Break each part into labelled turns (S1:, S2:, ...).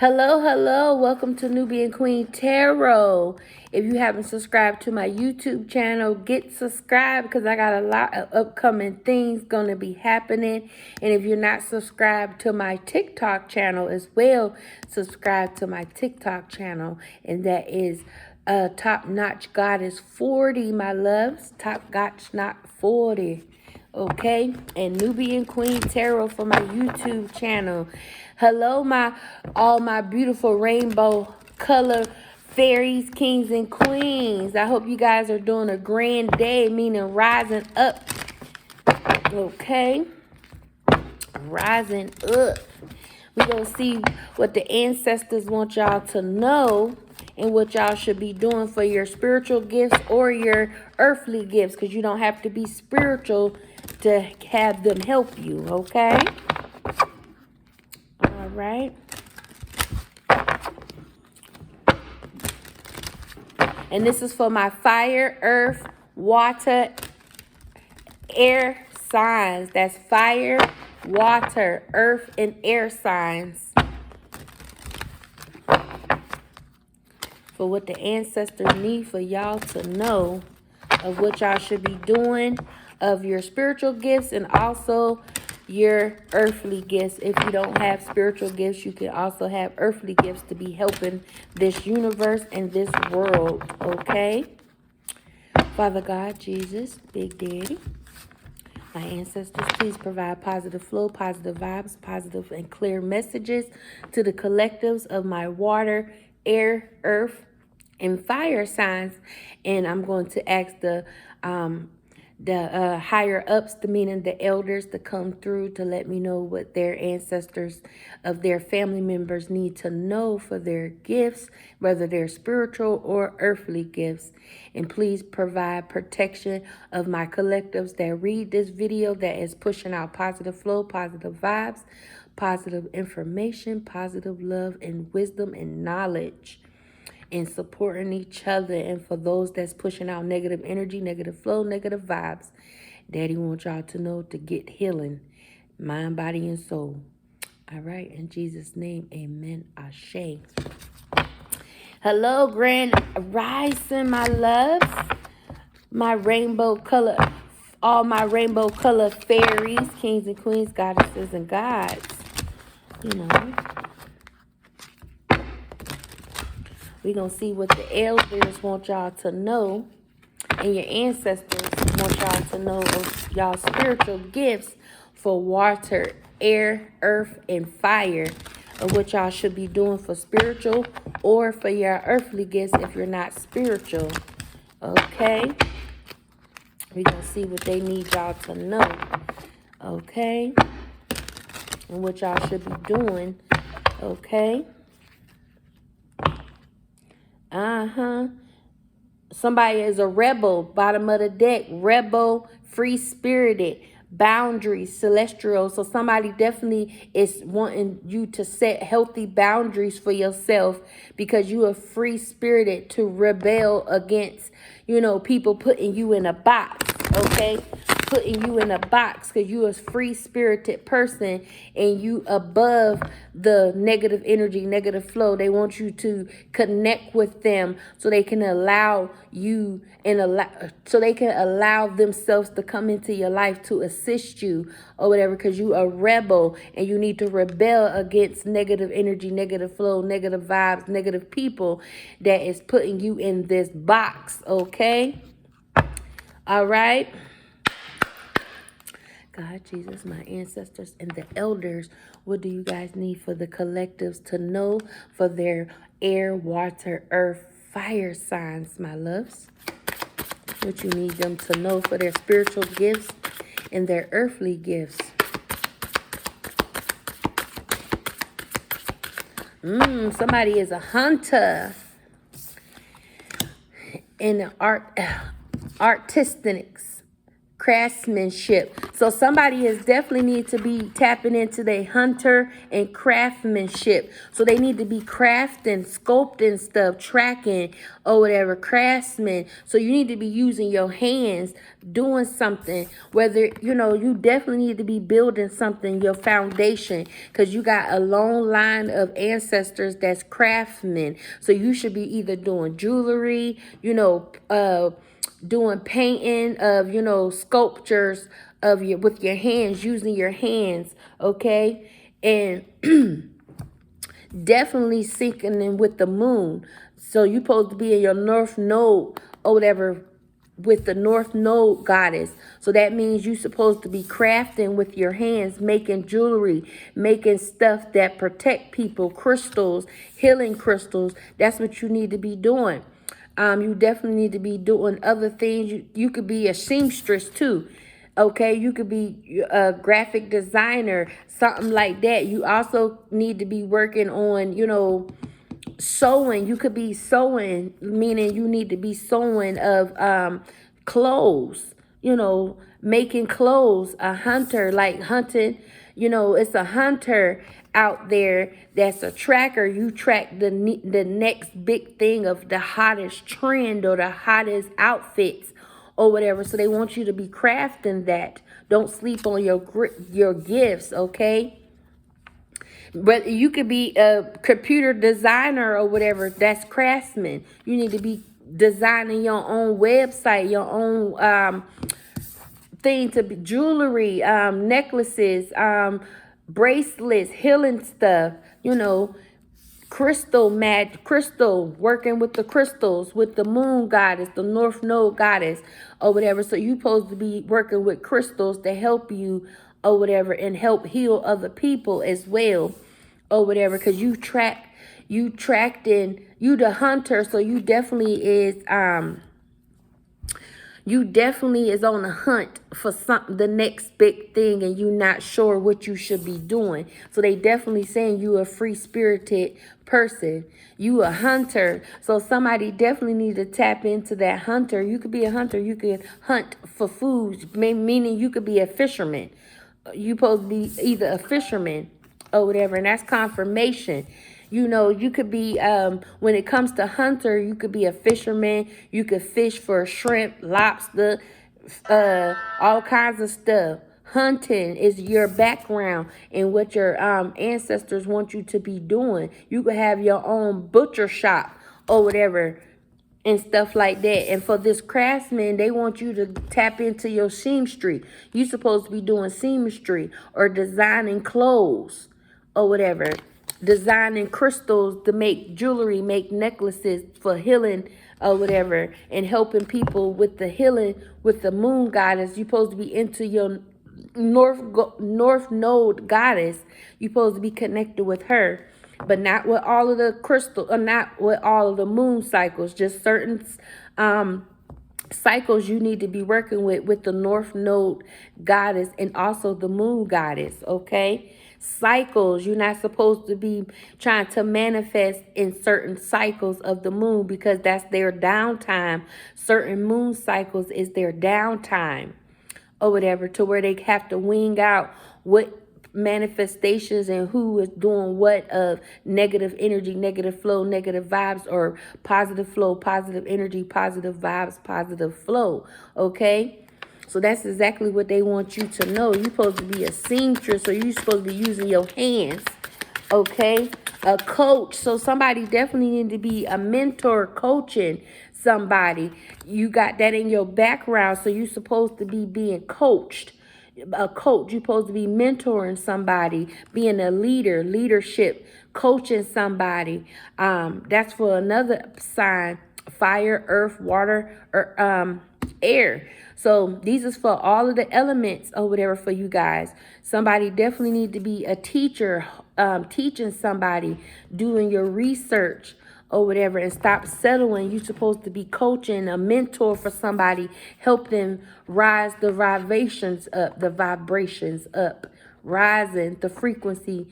S1: Hello, hello. Welcome to Nubian Queen Tarot. If you haven't subscribed to my YouTube channel, get subscribed because I got a lot of upcoming things going to be happening. And if you're not subscribed to my TikTok channel as well, subscribe to my TikTok channel. And that is Top Notch Goddess 40, my loves. Top Notch Not 40. Okay, and Nubian Queen Tarot for my YouTube channel. Hello, all my beautiful rainbow color fairies, kings, and queens. I hope you guys are doing a grand day, meaning rising up. Okay, rising up. We're going to see what the ancestors want y'all to know and what y'all should be doing for your spiritual gifts or your earthly gifts, because you don't have to be spiritual to have them help you, okay? All right. And this is for my fire, earth, water, air signs. That's fire, water, earth, and air signs. For what the ancestors need for y'all to know of what y'all should be doing, of your spiritual gifts and also your earthly gifts. If you don't have spiritual gifts, you can also have earthly gifts to be helping this universe and this world, okay? Father God, Jesus, Big Daddy, my ancestors, please provide positive flow, positive vibes, positive and clear messages to the collectives of my water, air, earth, and fire signs. And I'm going to ask the higher ups, meaning the elders, to come through to let me know what their ancestors of their family members need to know for their gifts, whether they're spiritual or earthly gifts. And please provide protection of my collectives that read this video, that is pushing out positive flow, positive vibes, positive information, positive love and wisdom and knowledge, and supporting each other. And for those that's pushing out negative energy, negative flow, negative vibes, Daddy wants y'all to know to get healing, mind, body, and soul. All right, in Jesus' name, amen, ashe. Hello, Grand Rising, my loves. My rainbow color, all my rainbow color fairies, kings and queens, goddesses and gods. You know. We're going to see what the elders want y'all to know and your ancestors want y'all to know of y'all spiritual gifts for water, air, earth, and fire, of what y'all should be doing for spiritual or for your earthly gifts if you're not spiritual. Okay? We're going to see what they need y'all to know. Okay? And what y'all should be doing. Okay? Somebody is a rebel, bottom of the deck, rebel, free-spirited, boundaries, celestial. So somebody definitely is wanting you to set healthy boundaries for yourself, because you are free-spirited to rebel against, people putting you in a box, okay? Putting you in a box, because you are a free-spirited person and you above the negative energy, negative flow. They want you to connect with them so they can allow you so they can allow themselves to come into your life to assist you or whatever, because you are a rebel and you need to rebel against negative energy, negative flow, negative vibes, negative people that is putting you in this box, okay? All right. God, Jesus, my ancestors, and the elders, what do you guys need for the collectives to know for their air, water, earth, fire signs, my loves? What you need them to know for their spiritual gifts and their earthly gifts. Somebody is a hunter in the artistics, craftsmanship. So somebody is definitely need to be tapping into their hunter and craftsmanship. So they need to be crafting, sculpting stuff, tracking or whatever, craftsman. So you need to be using your hands, doing something. Whether, you definitely need to be building something, your foundation, because you got a long line of ancestors that's craftsmen. So you should be either doing jewelry, doing painting of, sculptures of with your hands, using your hands, okay? And definitely syncing in with the moon. So you're supposed to be in your north node or whatever with the north node goddess. So that means you're supposed to be crafting with your hands, making jewelry, making stuff that protect people, crystals, healing crystals. That's what you need to be doing. You definitely need to be doing other things. You could be a seamstress too. Okay, you could be a graphic designer, something like that. You also need to be working on, sewing. You could be sewing, meaning you need to be sewing of clothes, making clothes. A hunter, like hunting, it's a hunter out there that's a tracker. You track the next big thing of the hottest trend or the hottest outfits or whatever. So they want you to be crafting that. Don't sleep on your gifts, okay? But you could be a computer designer or whatever. That's craftsman. You need to be designing your own website, your own thing to be jewelry, necklaces, bracelets, healing stuff, crystal, working with the crystals, with the moon goddess, the north node goddess or whatever. So you supposed to be working with crystals to help you or whatever and help heal other people as well or whatever, because you tracked in, you the hunter. So you definitely is on a hunt for the next big thing, and you not sure what you should be doing. So they definitely saying you a free spirited person. You a hunter. So somebody definitely need to tap into that hunter. You could be a hunter. You could hunt for food, meaning you could be a fisherman. You supposed to be either a fisherman or whatever, and that's confirmation. You could be, when it comes to hunter, you could be a fisherman. You could fish for shrimp, lobster, all kinds of stuff. Hunting is your background and what your ancestors want you to be doing. You could have your own butcher shop or whatever and stuff like that. And for this craftsman, they want you to tap into your seamstry. You're supposed to be doing seamstry or designing clothes or whatever, designing crystals to make jewelry, make necklaces for healing or whatever, and helping people with the healing with the moon goddess. You're supposed to be into your north node goddess. You're supposed to be connected with her, but not with all of the crystal, or not with all of the moon cycles. Just certain cycles you need to be working with the north node goddess and also the moon goddess, okay? Cycles, you're not supposed to be trying to manifest in certain cycles of the moon, because that's their downtime. Certain moon cycles is their downtime or whatever, to where they have to wing out what manifestations and who is doing what of negative energy, negative flow, negative vibes, or positive flow, positive energy, positive vibes, positive flow, okay? So that's exactly what they want you to know. You're supposed to be a seamstress, so you're supposed to be using your hands, okay? A coach. So somebody definitely need to be a mentor, coaching somebody. You got that in your background, so you're supposed to be being coached. A coach, you're supposed to be mentoring somebody, being a leader, leadership, coaching somebody. That's for another sign: fire, earth, water, or air. So these is for all of the elements or whatever for you guys. Somebody definitely need to be a teacher, teaching somebody, doing your research or whatever, and stop settling. You're supposed to be coaching, a mentor for somebody, help them rise the vibrations up, rising the frequency.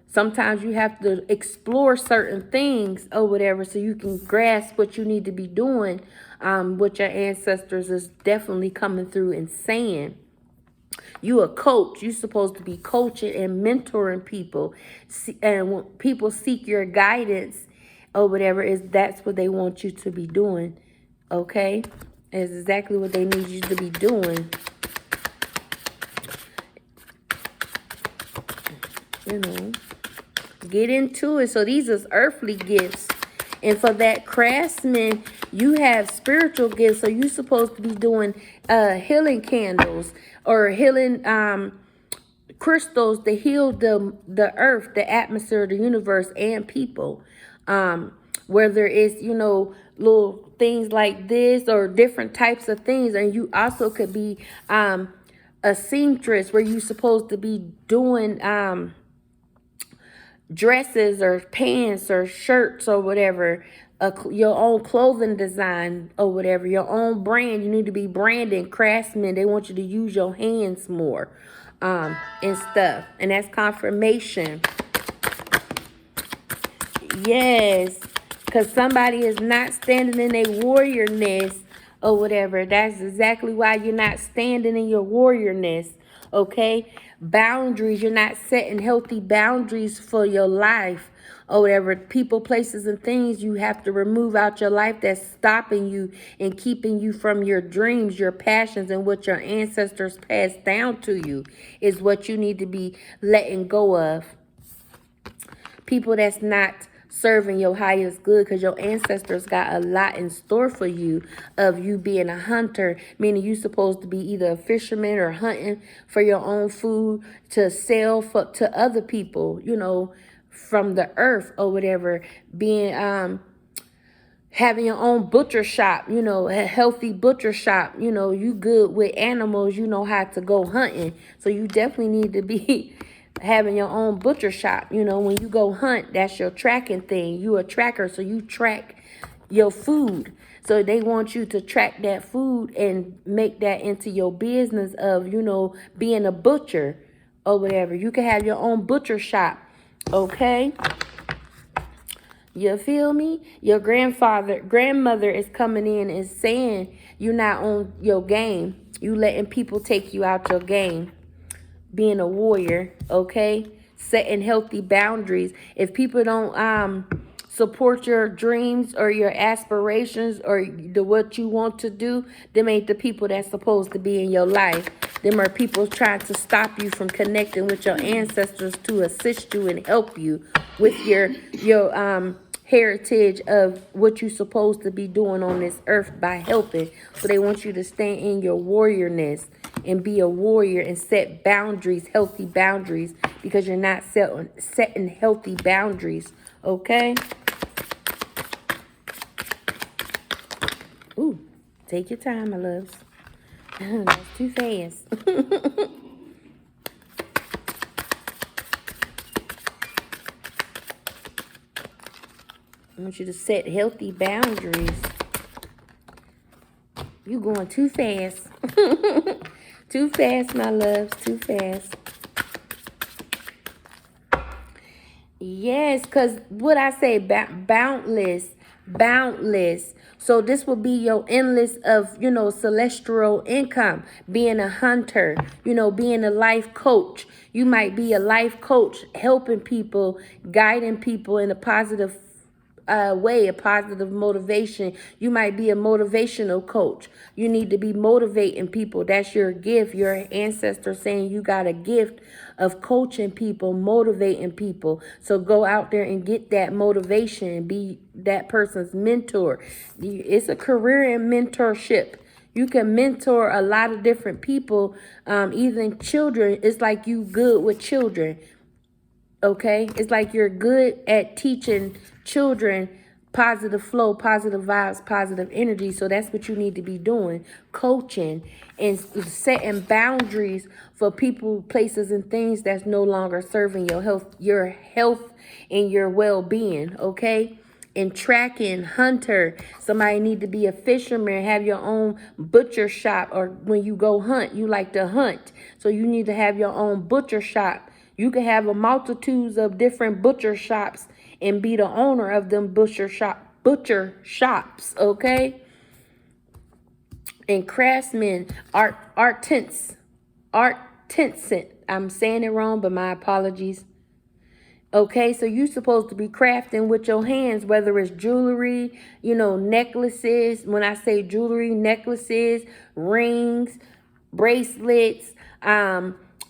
S1: Sometimes you have to explore certain things or whatever so you can grasp what you need to be doing, what your ancestors is definitely coming through and saying. You a coach. You supposed to be coaching and mentoring people. And when people seek your guidance or whatever, that's what they want you to be doing. Okay? It's exactly what they need you to be doing. You know. Get into it. So these is earthly gifts. And for that craftsman, you have spiritual gifts. So you're supposed to be doing healing candles or healing crystals to heal the earth, the atmosphere, the universe, and people. Whether it's, you know, little things like this or different types of things. And you also could be a seamstress where you're supposed to be doing dresses or pants or shirts or whatever, your own clothing design or whatever, your own brand. You need to be branding craftsmen. They want you to use your hands more and stuff. And that's confirmation. Yes, because somebody is not standing in a warriorness or whatever. That's exactly why you're not standing in your warriorness. Okay? Boundaries. You're not setting healthy boundaries for your life or whatever. People, places, and things you have to remove out your life that's stopping you and keeping you from your dreams, your passions, and what your ancestors passed down to you is what you need to be letting go of. People that's not serving your highest good, because your ancestors got a lot in store for you of you being a hunter, meaning you supposed to be either a fisherman or hunting for your own food to sell to other people, you know, from the earth or whatever. Being having your own butcher shop, you know, a healthy butcher shop. You know, you good with animals, you know how to go hunting, so you definitely need to be having your own butcher shop. You know, when you go hunt, that's your tracking thing. You a tracker, so you track your food. So they want you to track that food and make that into your business of, you know, being a butcher or whatever. You can have your own butcher shop. Okay? You feel me? Your grandmother is coming in and saying you're not on your game. You letting people take you out your game. Being a warrior, okay? Setting healthy boundaries. If people don't support your dreams or your aspirations or what you want to do, them ain't the people that's supposed to be in your life. Them are people trying to stop you from connecting with your ancestors to assist you and help you with your heritage of what you're supposed to be doing on this earth by helping. So they want you to stay in your warriorness and be a warrior and set boundaries, healthy boundaries, because you're not setting healthy boundaries. Okay? Ooh, take your time, my loves. That's too fast. I want you to set healthy boundaries. You going too fast. Too fast, my loves. Too fast. Yes, because what I say, boundless. Boundless. So this will be your endless of, you know, celestial income. Being a hunter, you know, being a life coach. You might be a life coach, helping people, guiding people in a positive way, a positive motivation. You might be a motivational coach. You need to be motivating people. That's your gift. Your ancestors saying you got a gift of coaching people, motivating people. So go out there and get that motivation and be that person's mentor. It's a career in mentorship. You can mentor a lot of different people, even children. It's like you good with children. Okay, it's like you're good at teaching children positive flow, positive vibes, positive energy. So that's what you need to be doing, coaching and setting boundaries for people, places, and things that's no longer serving your health and your well-being. Okay, and tracking, hunter. Somebody need to be a fisherman, have your own butcher shop, or when you go hunt, you like to hunt, so you need to have your own butcher shop. You can have a multitudes of different butcher shops and be the owner of them butcher shops, okay? And craftsmen, artisans, artisan. I'm saying it wrong, but my apologies. Okay, so you're supposed to be crafting with your hands, whether it's jewelry, necklaces. When I say jewelry, necklaces, rings, bracelets.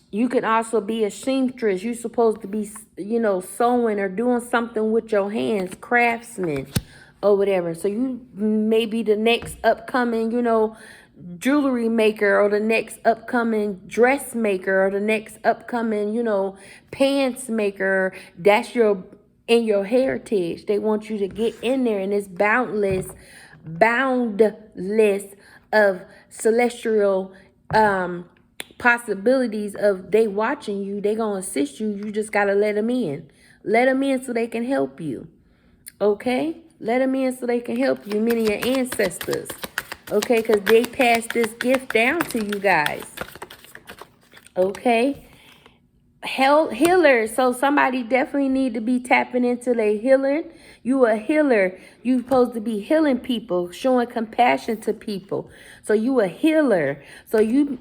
S1: You can also be a seamstress. You're supposed to be, sewing or doing something with your hands, craftsman or whatever. So you may be the next upcoming, jewelry maker, or the next upcoming dressmaker, or the next upcoming, pants maker. That's in your heritage. They want you to get in there, and it's boundless of celestial possibilities of they watching you. They gonna assist you. You just gotta let them in. Let them in so they can help you. Okay? Let them in so they can help you, many of your ancestors. Okay? Because they passed this gift down to you guys. Okay? Healers. So somebody definitely need to be tapping into their healing. You a healer. You supposed to be healing people, showing compassion to people. So you a healer. So you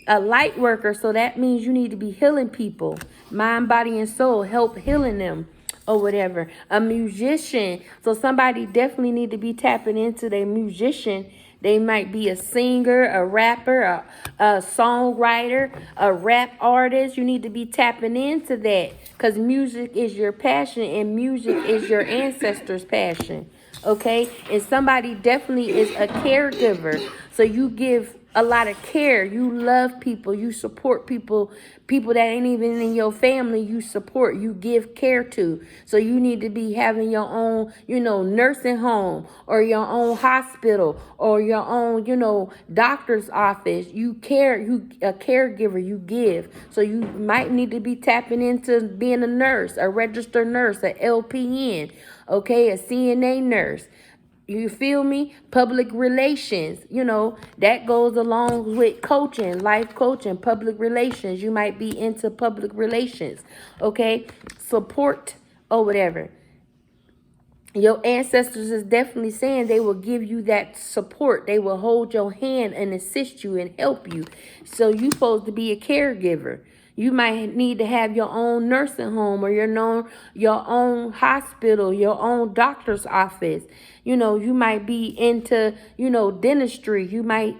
S1: a light worker. So that means you need to be healing people. Mind, body, and soul. Help healing them or whatever. A musician. So somebody definitely need to be tapping into their musician. They might be a singer, a rapper, a songwriter, a rap artist. You need to be tapping into that, because music is your passion and music is your ancestors' passion. Okay? And somebody definitely is a caregiver. So you give a lot of care. You love people. You support people. People that ain't even in your family, you support. You give care to. So you need to be having your own, nursing home, or your own hospital, or your own, doctor's office. You care. You a caregiver. You give. So you might need to be tapping into being a nurse, a registered nurse, a LPN, okay, a CNA nurse. You feel me? Public relations, that goes along with coaching, life coaching, public relations. You might be into public relations, okay? Support or whatever. Your ancestors is definitely saying they will give you that support. They will hold your hand and assist you and help you. So you're supposed to be a caregiver. You might need to have your own nursing home, or your own hospital, your own doctor's office. You might be into, dentistry. You might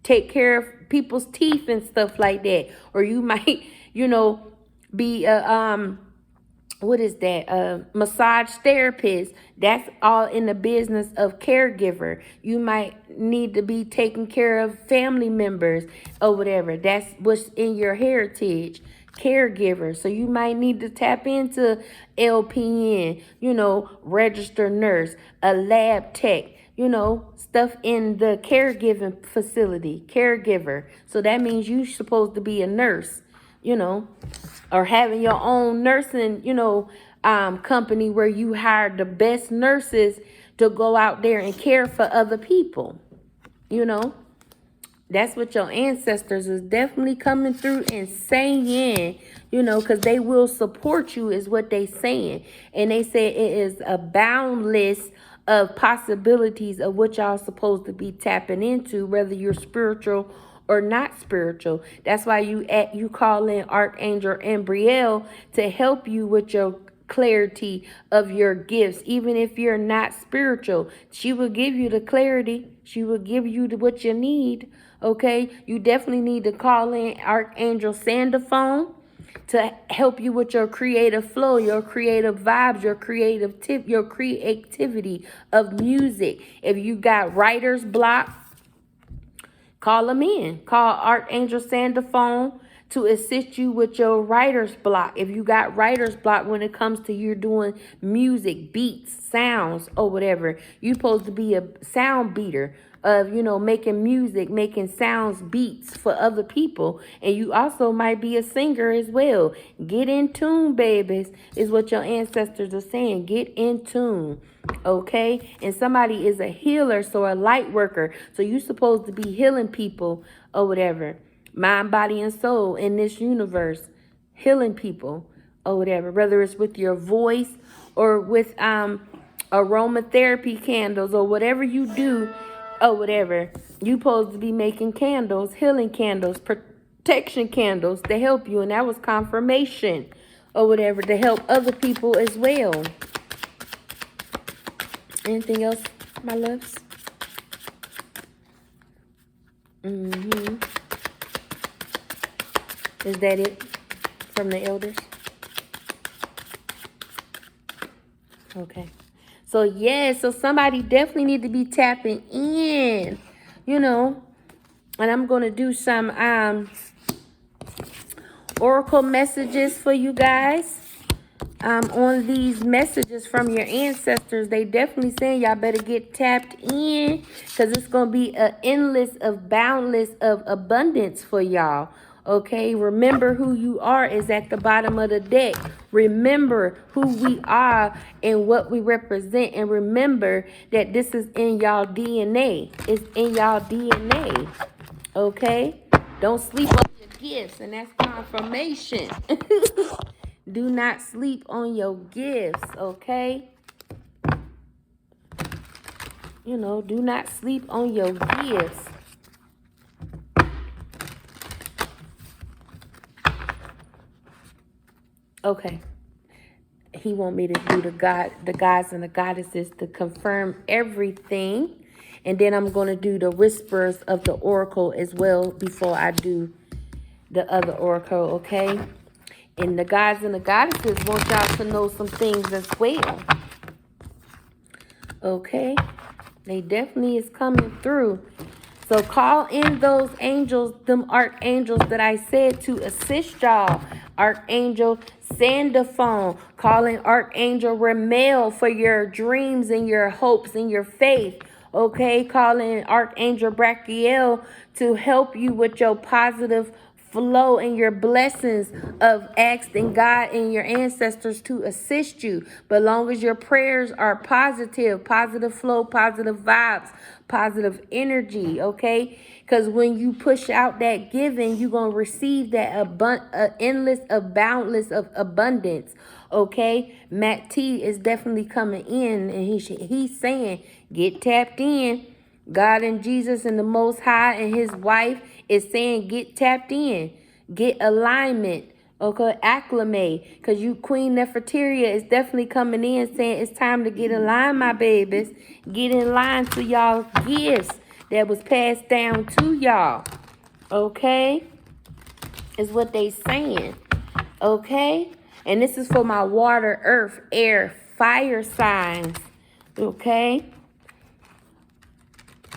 S1: take care of people's teeth and stuff like that. Or you might, be a what is that? Massage therapist. That's all in the business of caregiver. You might need to be taking care of family members or whatever. That's what's in your heritage. Caregiver. So you might need to tap into LPN, registered nurse, a lab tech, stuff in the caregiving facility. Caregiver. So that means you're supposed to be a nurse, or having your own nursing, company where you hire the best nurses to go out there and care for other people. That's what your ancestors is definitely coming through and saying, because they will support you is what they saying. And they say it is a boundless of possibilities of what y'all supposed to be tapping into, whether you're spiritual or not spiritual. That's why you call in Archangel Ambriel to help you with your clarity of your gifts. Even if you're not spiritual, she will give you the clarity. She will give you what you need. Okay, you definitely need to call in Archangel Sandophone to help you with your creative flow, your creative vibes, your creativity of music. If you got writer's block, call them in. Call Archangel Sandophone to assist you with your writer's block. If you got writer's block when it comes to you doing music, beats, sounds, or whatever, you're supposed to be a sound beater of, making music, making sounds, beats for other people. And you also might be a singer as well. Get in tune, babies, is what your ancestors are saying. Get in tune. Okay? And somebody is a healer, so a light worker. So you're supposed to be healing people or whatever. Mind, body, and soul in this universe. Healing people or whatever. Whether it's with your voice or with aromatherapy candles or whatever you do or whatever. You're supposed to be making candles, healing candles, protection candles to help you, and that was confirmation or whatever to help other people as well. Anything else, my loves? Is that it from the elders? Okay. So yeah, so somebody definitely need to be tapping in, you know. And I'm going to do some oracle messages for you guys. On these messages from your ancestors, they definitely saying y'all better get tapped in, because it's going to be an endless of boundless of abundance for y'all. Okay, remember who you are is at the bottom of the deck. Remember who we are and what we represent, and remember that this is in y'all DNA. It's in y'all DNA. Okay, don't sleep on your gifts, and that's confirmation. Do not sleep on your gifts, okay? You know, do not sleep on your gifts. Okay. He want me to do the gods and the goddesses to confirm everything. And then I'm going to do the whispers of the oracle as well before I do the other oracle, okay? And the gods and the goddesses want y'all to know some things as well. Okay? They definitely is coming through. So call in those angels, them archangels that I said to assist y'all. Archangel Sandophone. Calling Archangel Ramel for your dreams and your hopes and your faith. Okay, calling Archangel Brachiel to help you with your positive flow and your blessings of asking God and your ancestors to assist you. But long as your prayers are positive, positive flow, positive vibes, positive energy, okay? Because when you push out that giving, you're going to receive that endless of boundless of abundance, okay? Matt T is definitely coming in, and he's saying, get tapped in. God and Jesus and the Most High and his wife is saying, get tapped in, get alignment, okay, acclimate. Because you, Queen Nefertaria, is definitely coming in saying it's time to get in line, my babies. Get in line to y'all gifts that was passed down to y'all, okay, is what they saying, okay? And this is for my water, earth, air, fire signs, okay?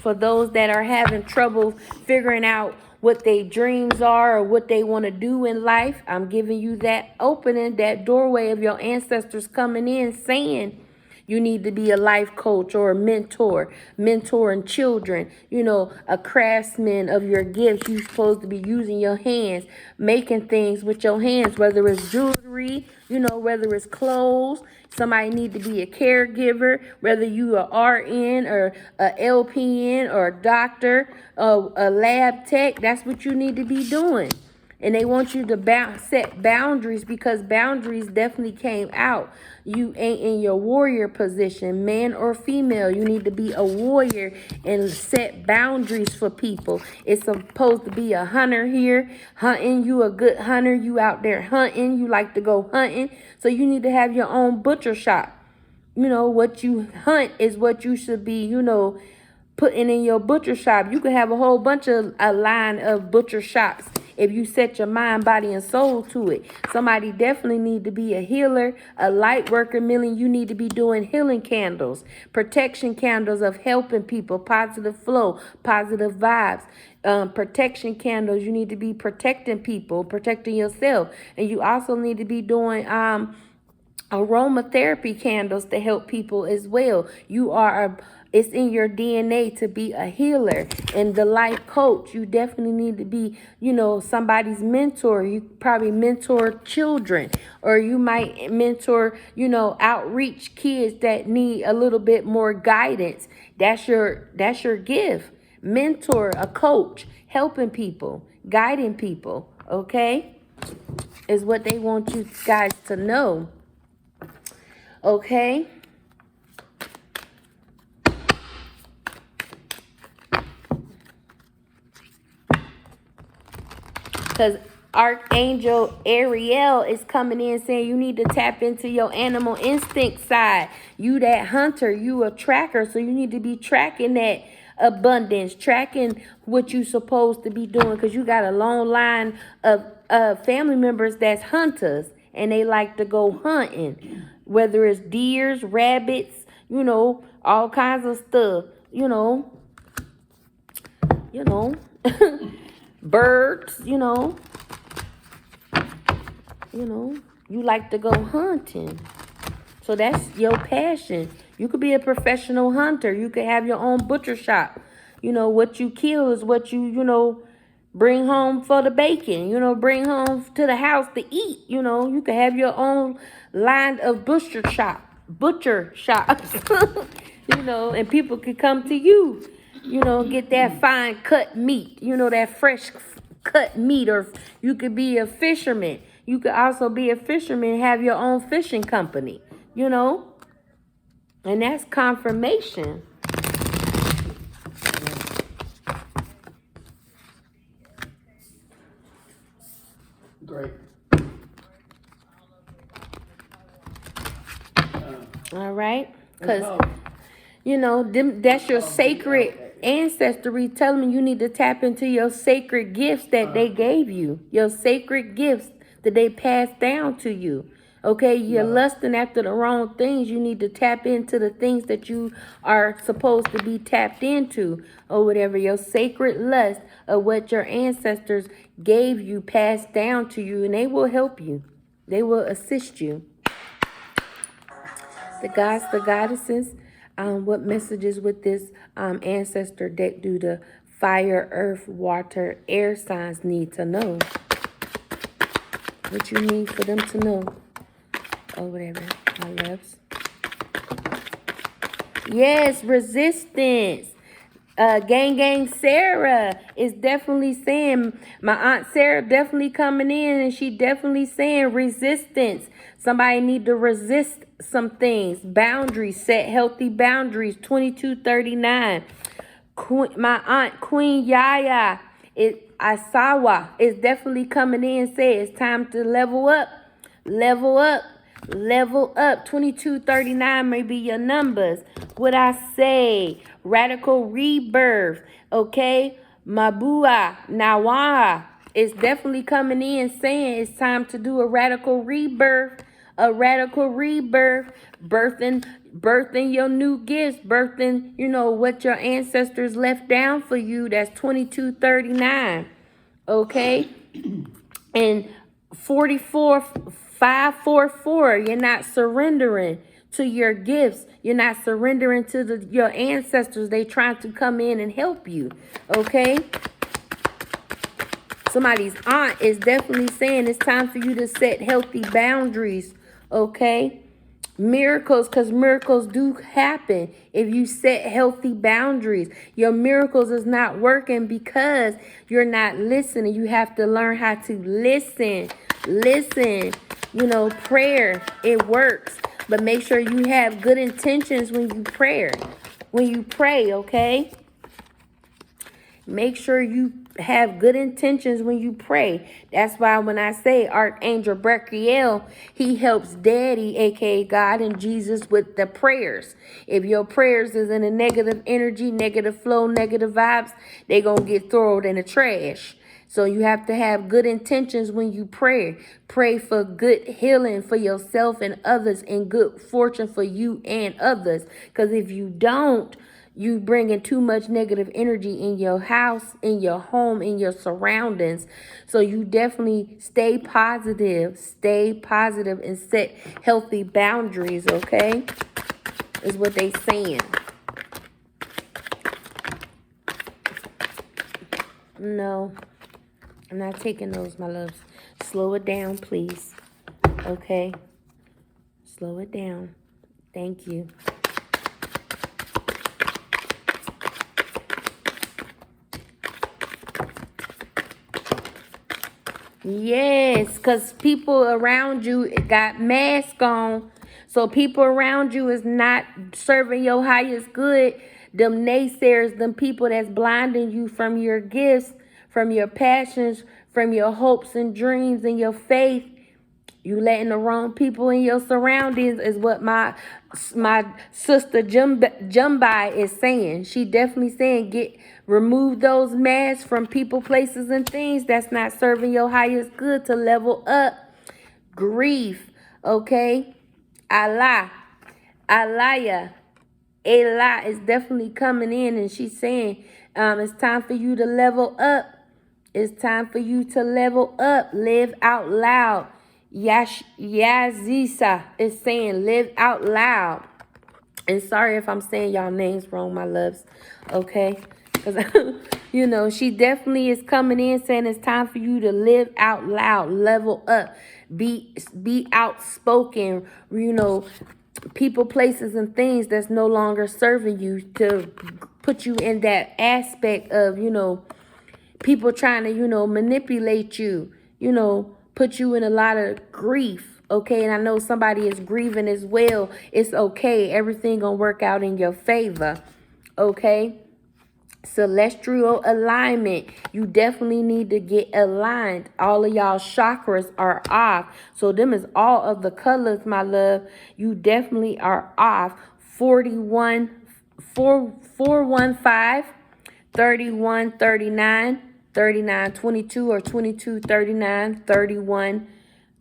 S1: For those that are having trouble figuring out what their dreams are or what they want to do in life, I'm giving you that opening, that doorway of your ancestors coming in saying you need to be a life coach or a mentor, mentoring children, you know, a craftsman of your gifts. You're supposed to be using your hands, making things with your hands, whether it's jewelry, you know, whether it's clothes. Somebody need to be a caregiver, whether you are RN or a LPN or a doctor, a lab tech. That's what you need to be doing. And they want you to set boundaries, because boundaries definitely came out. You ain't in your warrior position, man or female. You need to be a warrior and set boundaries for people. It's supposed to be a hunter here, hunting. You a good hunter. You out there hunting. You like to go hunting. So you need to have your own butcher shop. You know, what you hunt is what you should be, you know, putting in your butcher shop. You could have a whole bunch of a line of butcher shops if you set your mind, body, and soul to it. Somebody definitely need to be a healer, a light worker, meaning you need to be doing healing candles, protection candles of helping people, positive flow, positive vibes. Protection candles, you need to be protecting people, protecting yourself. And you also need to be doing aromatherapy candles to help people as well. It's in your DNA to be a healer and the life coach. You definitely need to be, you know, somebody's mentor. You probably mentor children, or you might mentor, you know, outreach kids that need a little bit more guidance. That's your gift. Mentor, a coach, helping people, guiding people, okay? Is what they want you guys to know. Okay. Because Archangel Ariel is coming in saying you need to tap into your animal instinct side. You that hunter, you a tracker, so you need to be tracking that abundance, tracking what you supposed to be doing, because you got a long line of family members that's hunters, and they like to go hunting, whether it's deers, rabbits, you know, all kinds of stuff, you know, birds, you like to go hunting. So that's your passion. You could be a professional hunter. You could have your own butcher shop. What you kill is what you bring home for the bacon, bring home to the house to eat. You could have your own line of butcher shops, and people could come to you, get that fine cut meat, that fresh cut meat. Or you could be a fisherman. You could also be a fisherman and have your own fishing company, and that's confirmation.
S2: Great.
S1: All right, because that's your sacred ancestry telling me you need to tap into your sacred gifts that they gave you, your sacred gifts that they passed down to you. Okay, you're lusting after the wrong things. You need to tap into the things that you are supposed to be tapped into, or whatever. Your sacred lust of what your ancestors gave you, passed down to you, and they will help you. They will assist you. The gods, the goddesses, what messages with this ancestor deck do the fire, earth, water, air signs need to know? What you need for them to know? Or whatever, my loves. Yes, resistance. Gang Sarah is definitely saying, my Aunt Sarah definitely coming in, and she definitely saying resistance. Somebody need to resist some things. Boundaries, set healthy boundaries. 2239. My Aunt Queen Yaya Asawa is definitely coming in and saying it's time to level up. Level up. 2239 may be your numbers. What I say? Radical rebirth. Okay? Mabua Nawa is definitely coming in saying it's time to do a radical rebirth. A radical rebirth. Birthing your new gifts. Birthing, what your ancestors left down for you. That's 2239. Okay? And 544, you're not surrendering to your gifts. You're not surrendering to your ancestors. They trying to come in and help you. Okay? Somebody's aunt is definitely saying it's time for you to set healthy boundaries. Okay? Miracles, because miracles do happen if you set healthy boundaries. Your miracles is not working because you're not listening. You have to learn how to listen. Prayer, it works, but make sure you have good intentions when you pray, okay? Make sure you have good intentions when you pray. That's why when I say Archangel Brachiel, he helps Daddy, aka God and Jesus, with the prayers. If your prayers is in a negative energy, negative flow, negative vibes, they gonna get thrown in the trash. So you have to have good intentions when you pray. Pray for good healing for yourself and others, and good fortune for you and others. Because if you don't, you bringing too much negative energy in your house, in your home, in your surroundings. So you definitely stay positive, and set healthy boundaries, okay? Is what they saying. No, I'm not taking those, my loves. Slow it down, please. Okay? Slow it down. Thank you. Yes, because people around you got masks on. So people around you is not serving your highest good. Them naysayers, them people that's blinding you from your gifts, from your passions, from your hopes and dreams and your faith. You letting the wrong people in your surroundings is what my sister Jumbai is saying. She definitely saying remove those masks from people, places, and things that's not serving your highest good to level up. Grief, okay? Allah, Alaya, Allah is definitely coming in, and she's saying it's time for you to level up. It's time for you to level up. Live out loud. Yazisa is saying live out loud. And sorry if I'm saying y'all names wrong, my loves. Okay? Because, she definitely is coming in saying it's time for you to live out loud. Level up. Be outspoken. People, places, and things that's no longer serving you to put you in that aspect of, people trying to, manipulate you, put you in a lot of grief. Okay, and I know somebody is grieving as well. It's okay. Everything gonna work out in your favor. Okay. Celestial alignment. You definitely need to get aligned. All of y'all chakras are off. So them is all of the colors, my love. You definitely are off. 41, 415, 31, 39, 39, 22, or 22, 39, 31,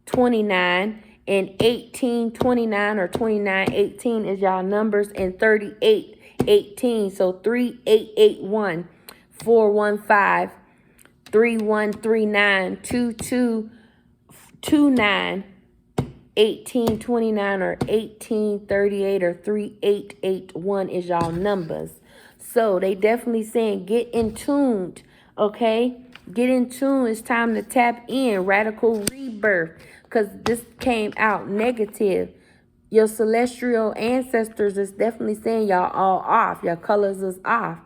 S1: 29, and 18, 29, or 29, 18 is y'all numbers, and 38, 18. So 3881, 415, 3139, 2229, 1829, or 1838, or 3881 is y'all numbers. So they definitely saying get in tuned, okay? Get in tune. It's time to tap in. Radical rebirth, because this came out negative. Your celestial ancestors is definitely saying y'all all off. Your colors is off.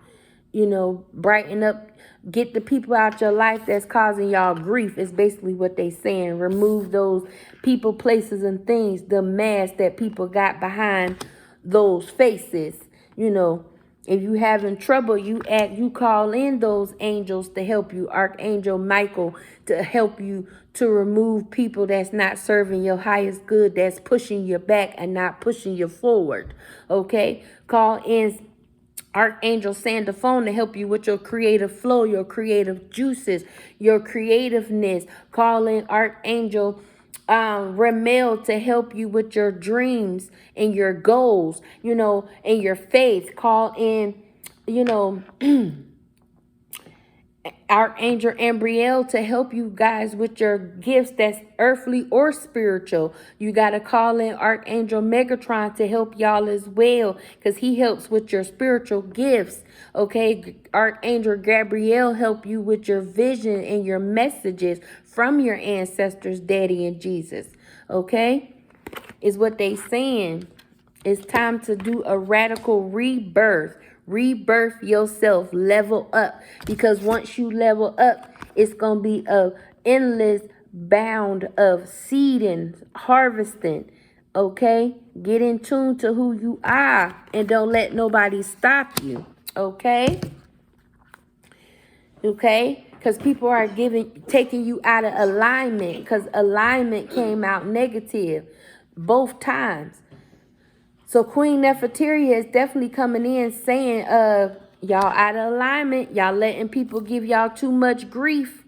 S1: Brighten up. Get the people out your life that's causing y'all grief is basically what they saying. Remove those people, places, and things, the mask that people got behind those faces. If you having trouble, you call in those angels to help you. Archangel Michael to help you to remove people that's not serving your highest good, that's pushing you back and not pushing you forward. Okay? Call in Archangel Sandophone to help you with your creative flow, your creative juices, your creativeness. Call in Archangel Ramel to help you with your dreams and your goals, and your faith. Call in, Archangel Ambriel to help you guys with your gifts that's earthly or spiritual. You got to call in Archangel Megatron to help y'all as well, because he helps with your spiritual gifts. Okay, Archangel Gabriel help you with your vision and your messages from your ancestors, Daddy and Jesus. Okay, is what they saying. It's time to do a radical rebirth. Rebirth yourself. Level up. Because once you level up, it's going to be a endless bound of seeding, harvesting. Okay? Get in tune to who you are. And don't let nobody stop you. Okay? Okay? Because people are taking you out of alignment. Because alignment came out negative both times. So Queen Nefertiti is definitely coming in saying, y'all out of alignment. Y'all letting people give y'all too much grief,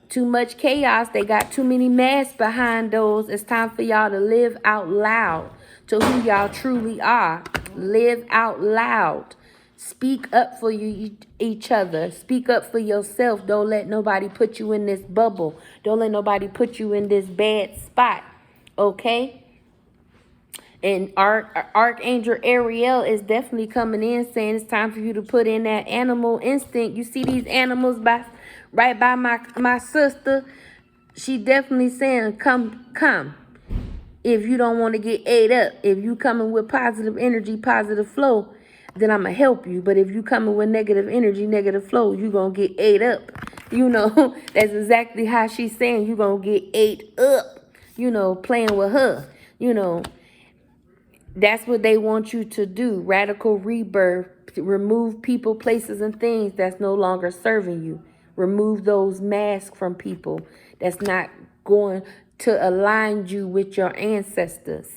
S1: too much chaos. They got too many masks behind those. It's time for y'all to live out loud to who y'all truly are. Live out loud. Speak up for each other. Speak up for yourself. Don't let nobody put you in this bubble. Don't let nobody put you in this bad spot. Okay? And Archangel Ariel is definitely coming in saying it's time for you to put in that animal instinct. You see these animals right by my sister. She definitely saying, come. If you don't want to get ate up, if you coming with positive energy, positive flow, then I'm going to help you. But if you coming with negative energy, negative flow, you going to get ate up. That's exactly how she's saying you going to get ate up, playing with her, That's what they want you to do. Radical rebirth. Remove people, places, and things that's no longer serving you. remove those masks from people that's not going to align you with your ancestors,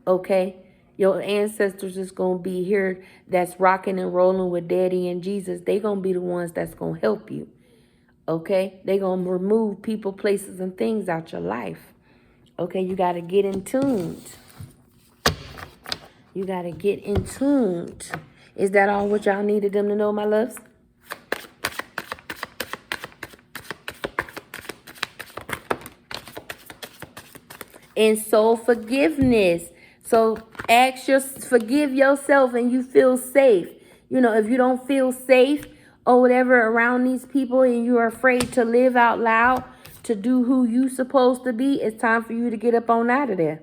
S1: okay? Your ancestors is going to be here that's rocking and rolling with Daddy and Jesus. They going to be the ones that's going to help you, okay? They going to remove people, places, and things out your life, okay? You got to get in tuned. You got to get in tuned. Is that all what y'all needed them to know, my loves? And soul forgiveness. So forgive yourself and you feel safe. You know, if you don't feel safe or whatever around these people and you're afraid to live out loud, to do who you supposed to be, it's time for you to get up on out of there.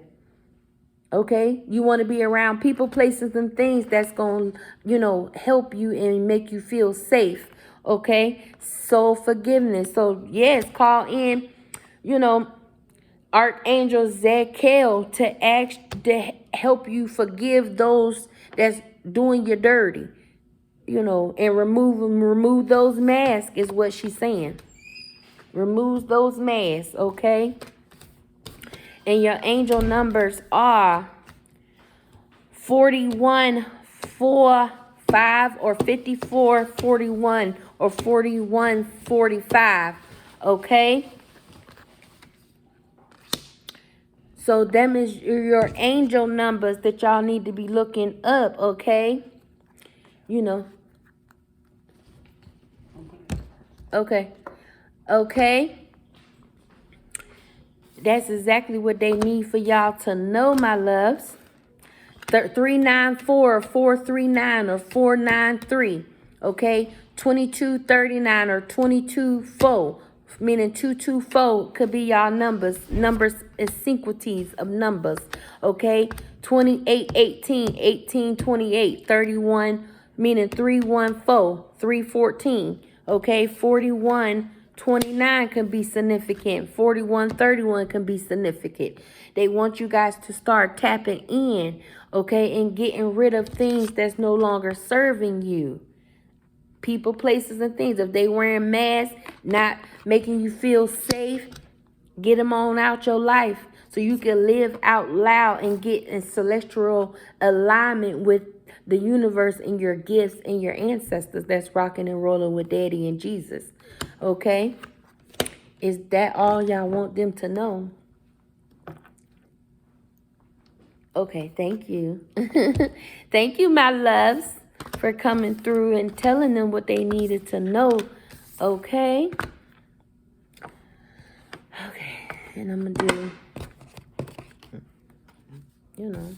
S1: Okay? You want to be around people, places, and things that's going to, you know, help you and make you feel safe. Okay? Soul forgiveness. So, yes, call in, you know, Archangel Zadkiel to help you forgive those that's doing you dirty, you know, and remove those masks is what she's saying. Remove those masks, okay? And your angel numbers are 41, 4, 5, or 54, 41, or 41, 45, okay? So them is your angel numbers that y'all need to be looking up, okay? You know. Okay. Okay. That's exactly what they need for y'all to know, my loves. 394 or 439 or 493, okay? 2239 or 224. Meaning 224 could be y'all numbers. Numbers is sequences of numbers. Okay. 28, 18, 18, 28, 31, meaning 314, 314. Okay. 41, 29 can be significant. 41, 31 can be significant. They want you guys to start tapping in, okay, and getting rid of things that's no longer serving you. People, places, and things. If they wearing masks, not making you feel safe, get them on out your life so you can live out loud and get in celestial alignment with the universe and your gifts and your ancestors that's rocking and rolling with Daddy and Jesus. Okay? Is that all y'all want them to know? Okay, thank you. Thank you, my loves, for coming through and telling them what they needed to know. Okay? Okay, and I'm going to do, you know,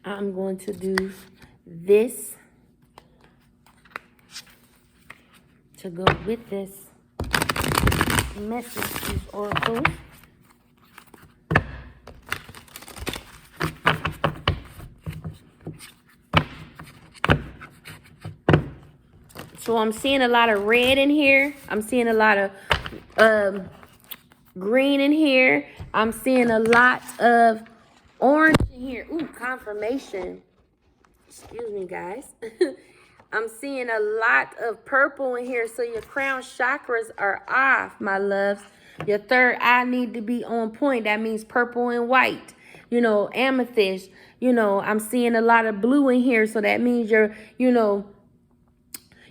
S1: I'm going to do this to go with this message, these oracles. So I'm seeing a lot of red in here. I'm seeing a lot of green in here. I'm seeing a lot of orange in here. Ooh, confirmation. Excuse me, guys. I'm seeing a lot of purple in here. So your crown chakras are off, my loves. Your third eye need to be on point. That means purple and white. You know, amethyst. You know, I'm seeing a lot of blue in here. So that means your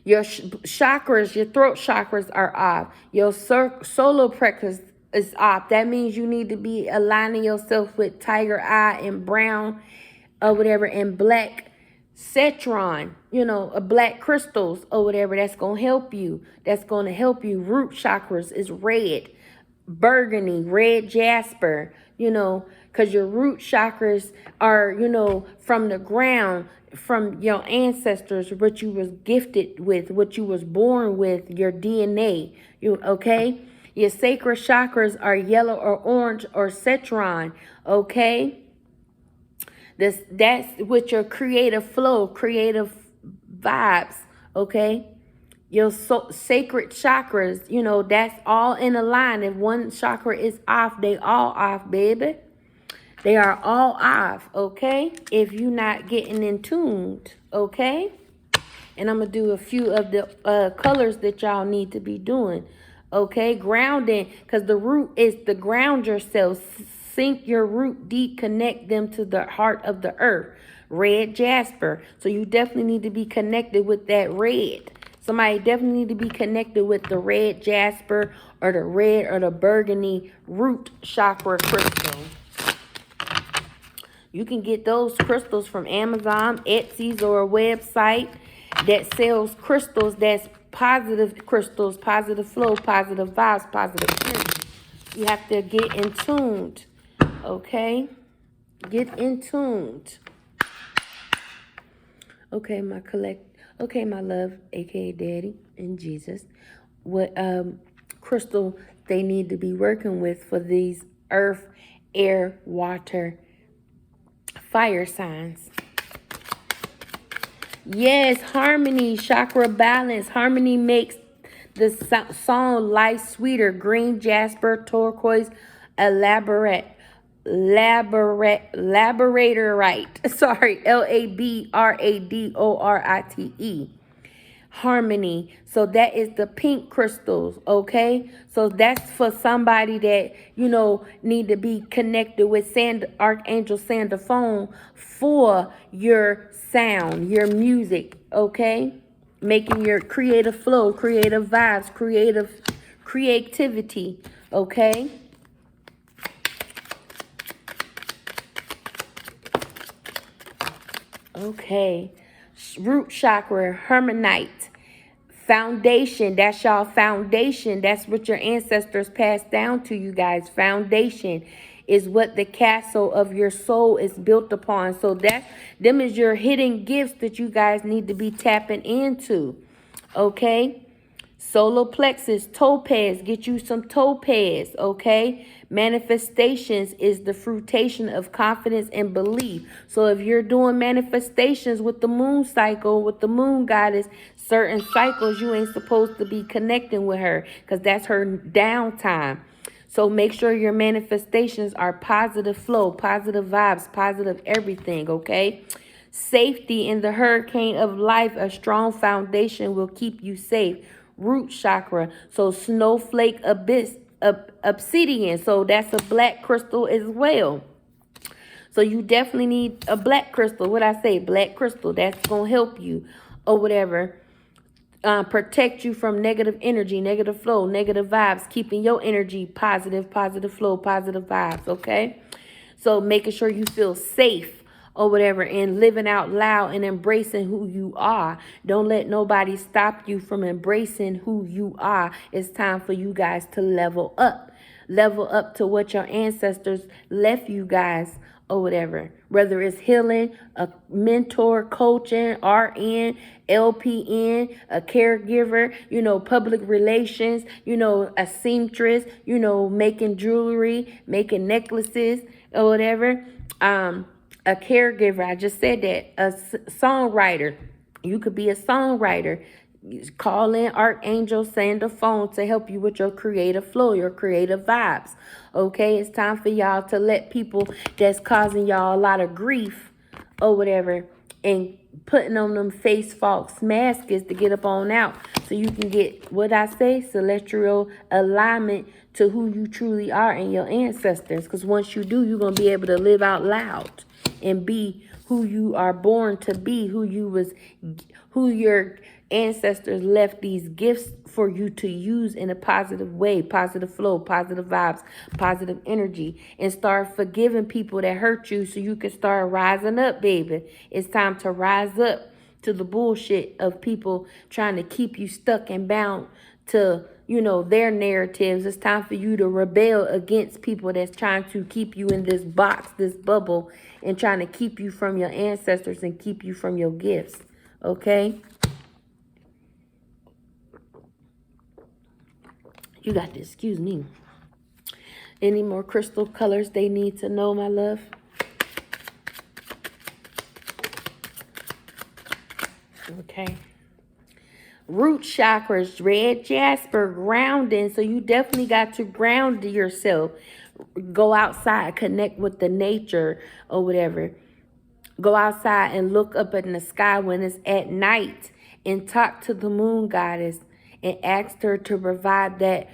S1: chakras, your throat chakras are off. Your solar plexus is off. That means you need to be aligning yourself with tiger eye and brown or whatever and black citron, you know, black crystals or whatever. That's going to help you. That's going to help you. Root chakras is red, burgundy, red jasper, you know, because your root chakras are, you know, from the ground, from your ancestors, what you was gifted with, what you was born with, your DNA. Okay? Your sacral chakras are yellow or orange or citron. Okay? That's with your creative flow, creative vibes. Okay? Your sacred chakras, you know, that's all in a line. If one chakra is off, they all off, baby. They are all off, okay? If you're not getting in tuned, okay? And I'm going to do a few of the colors that y'all need to be doing. Okay, grounding, because the root is to ground yourself. Sink your root deep, connect them to the heart of the earth. Red jasper. So you definitely need to be connected with that red. Somebody definitely need to be connected with the red jasper or the red or the burgundy root chakra crystal. You can get those crystals from Amazon, Etsy's, or a website that sells crystals that's positive crystals, positive flow, positive vibes, positive energy. You have to get in tuned, okay? Get in tuned. Okay, my love, aka Daddy and Jesus. What crystal they need to be working with for these earth, air, water, fire signs. Yes, harmony, chakra balance. Harmony makes the song life sweeter. Green, jasper, turquoise, laboratorite. Sorry, labradorite. Harmony. So that is the pink crystals, okay? So that's for somebody that, need to be connected with Archangel Sandophone for your sound, your music, okay? Making your creative flow, creative vibes, creativity, okay? Okay. Root chakra, hermanite. Foundation, that's y'all foundation. That's what your ancestors passed down to you guys. Foundation is what the castle of your soul is built upon. So them is your hidden gifts that you guys need to be tapping into. Okay? Solar plexus, topaz, get you some topaz, okay? Manifestations is the fruitation of confidence and belief. So if you're doing manifestations with the moon cycle, with the moon goddess, certain cycles, you ain't supposed to be connecting with her because that's her downtime. So make sure your manifestations are positive flow, positive vibes, positive everything, okay? Safety in the hurricane of life, a strong foundation will keep you safe. Root chakra, so snowflake abyss, obsidian, so that's a black crystal as well. So you definitely need a black crystal. What I say, black crystal, that's gonna help you or whatever. Protect you from negative energy, negative flow, negative vibes, keeping your energy positive, positive flow, positive vibes, okay? So making sure you feel safe or whatever and living out loud and embracing who you are. Don't let nobody stop you from embracing who you are. It's time for you guys to level up. Level up to what your ancestors left you guys or whatever. Whether it's healing, a mentor, coaching, RN, LPN, a caregiver, public relations, a seamstress, making jewelry, making necklaces or whatever. A caregiver, I just said that, a songwriter. You could be a songwriter. Call in Archangel Sandophone to help you with your creative flow, your creative vibes. Okay, it's time for y'all to let people that's causing y'all a lot of grief or whatever and putting on them face false masks to get up on out so you can get, what I say, celestial alignment to who you truly are and your ancestors. Because once you do, you're going to be able to live out loud and be who you are born to be, who your ancestors left these gifts for you to use in a positive way, positive flow, positive vibes, positive energy, and start forgiving people that hurt you so you can start rising up, baby. It's time to rise up to the bullshit of people trying to keep you stuck and bound to, their narratives. It's time for you to rebel against people that's trying to keep you in this box, this bubble, and trying to keep you from your ancestors and keep you from your gifts. Okay? You got to excuse me. Any more crystal colors they need to know, my love? Okay. Root chakras, red jasper, grounding. So you definitely got to ground yourself. Go outside, connect with the nature or whatever. Go outside and look up in the sky when it's at night and talk to the moon goddess and ask her to provide that,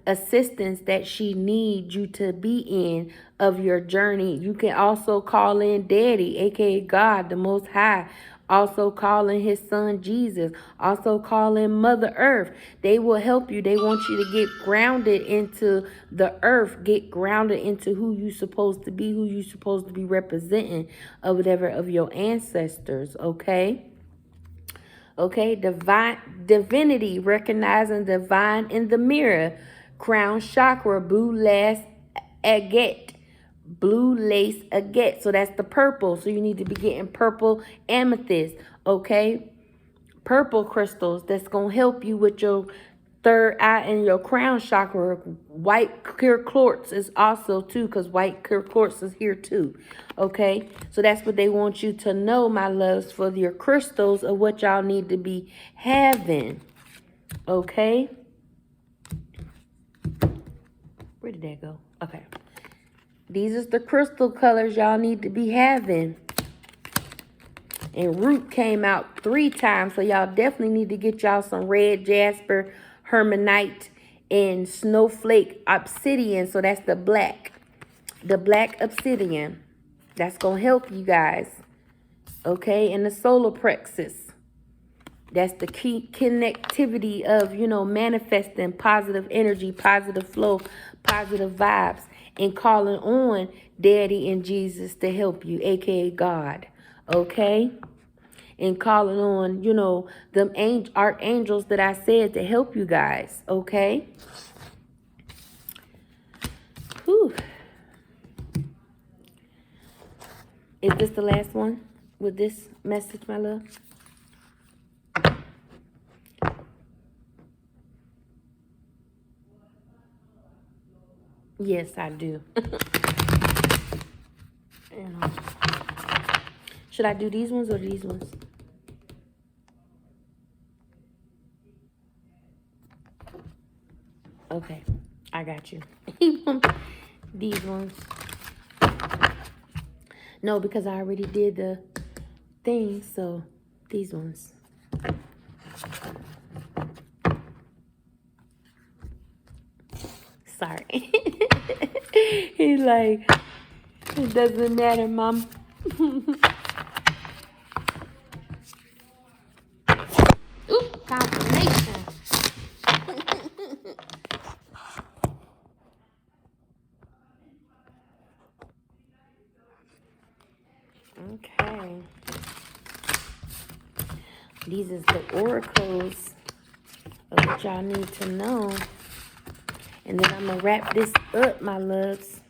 S1: assistance that she needs you to be in of your journey. You can also call in Daddy, aka God, the Most High. Also call in his son Jesus. Also call in Mother Earth. They will help you. They want you to get grounded into the earth. Get grounded into who you supposed to be, who you supposed to be representing of whatever of your ancestors, okay? Okay, divinity, recognizing divine in the mirror. Crown chakra, blue lace agate. Blue lace agate. So that's the purple. So you need to be getting purple amethyst. Okay, purple crystals that's gonna help you with your third eye and your crown chakra. White clear quartz is also too, because white clear quartz is here too. Okay, so that's what they want you to know, my loves, for your crystals of what y'all need to be having. Okay, where did that go? Okay, these is the crystal colors y'all need to be having. And root came out 3 times, so y'all definitely need to get y'all some red jasper, hermanite, and snowflake obsidian. So that's the black obsidian. That's going to help you guys. Okay, and the solar plexus. That's the key connectivity of, manifesting positive energy, positive flow, positive vibes, and calling on Daddy and Jesus to help you, aka God. Okay? And calling on, them archangels that I said to help you guys. Okay? Whew. Is this the last one with this message, my love? Yes, I do. Should I do these ones or these ones? Okay, I got you. These ones. No, because I already did the thing, so these ones. Sorry. He's like, it doesn't matter, Mom. Oop, confirmation. Okay. These is the oracles of what y'all need to know. And then I'm going to wrap this up, my loves.